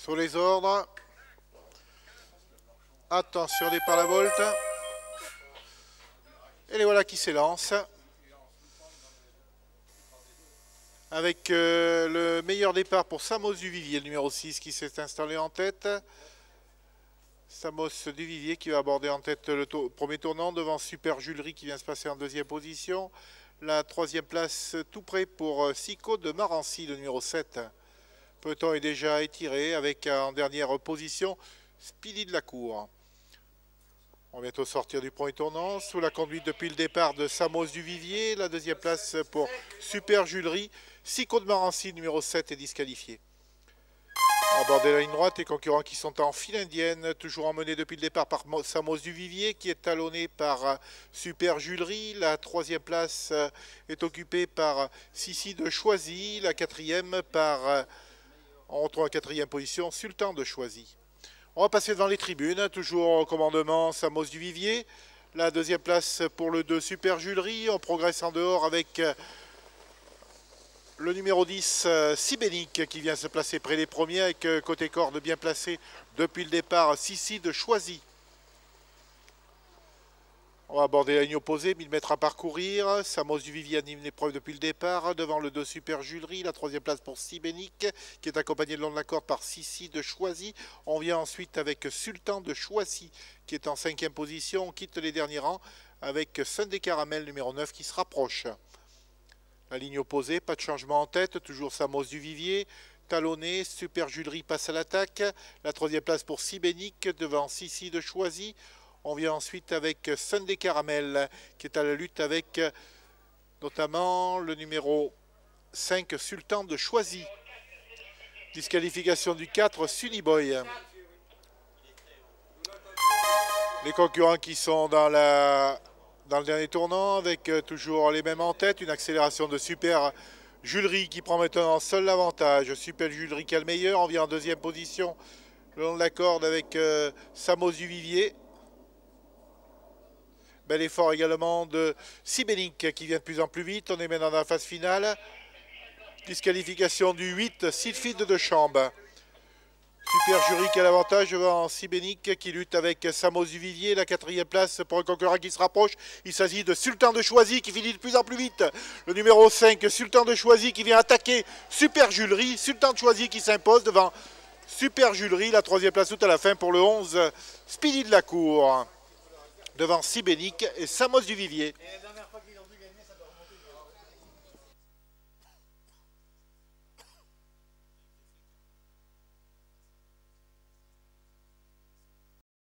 Sur les ordres. Attention, départ la volte. Et les voilà qui s'élancent. Avec le meilleur départ pour Samos Duvivier, le numéro 6 qui s'est installé en tête. Samos Duvivier qui va aborder en tête le premier tournant devant Super Julery qui vient se passer en deuxième position. La troisième place tout près pour Sico de Marancy, le numéro 7. Peloton est déjà étiré avec en dernière position Speedy de la Cour. On va bientôt sortir du premier tournant sous la conduite depuis le départ de Samos Duvivier. La deuxième place pour Super Julery. Sico de Marancy, numéro 7, est disqualifié. Aborder la ligne droite, les concurrents qui sont en file indienne, toujours emmenés depuis le départ par Samos Duvivier, qui est talonné par Super Julery. La troisième place est occupée par Sissi de Choisy. La quatrième par, on retrouve en quatrième position, Sultan de Choisy. On va passer devant les tribunes, toujours au commandement Samos Duvivier. La deuxième place pour le 2 Super Julery. On progresse en dehors avec le numéro 10, Sibénic, qui vient se placer près des premiers avec côté corde bien placé depuis le départ, Sissi de Choisy. On va aborder la ligne opposée, 1000 mètres à parcourir. Samos Duvivier anime l'épreuve depuis le départ, devant le 2 Super Julery. La troisième place pour Sibénic, qui est accompagné le long de la corde par Sissi de Choisy. On vient ensuite avec Sultan de Choisy, qui est en cinquième position. On quitte les derniers rangs avec Sunday Caramel, numéro 9, qui se rapproche. La ligne opposée, pas de changement en tête, toujours Samos Duvivier, talonné, Super Julery passe à l'attaque. La troisième place pour Sibénic devant Sissi de Choisy. On vient ensuite avec Sunday Caramel qui est à la lutte avec notamment le numéro 5 Sultan de Choisy. Disqualification du 4 Sunny Boy. Les concurrents qui sont dans le dernier tournant avec toujours les mêmes en tête, une accélération de Super Julery qui prend maintenant seul l'avantage. Super Julery qui a le meilleur, on vient en deuxième position le long de la corde avec Samos Duvivier. Bel effort également de Sibénic qui vient de plus en plus vite, on est maintenant dans la phase finale. Disqualification du 8 Sylphide de Chambre. Super Julery qui a l'avantage devant Sibénic qui lutte avec Samos Duvivier. La quatrième place pour un concurrent qui se rapproche. Il s'agit de Sultan de Choisy qui finit de plus en plus vite. Le numéro 5, Sultan de Choisy qui vient attaquer Super Julery. Sultan de Choisy qui s'impose devant Super Julery. La troisième place tout à la fin pour le 11, Speedy de la Cour. Devant Sibénic et Samos Duvivier.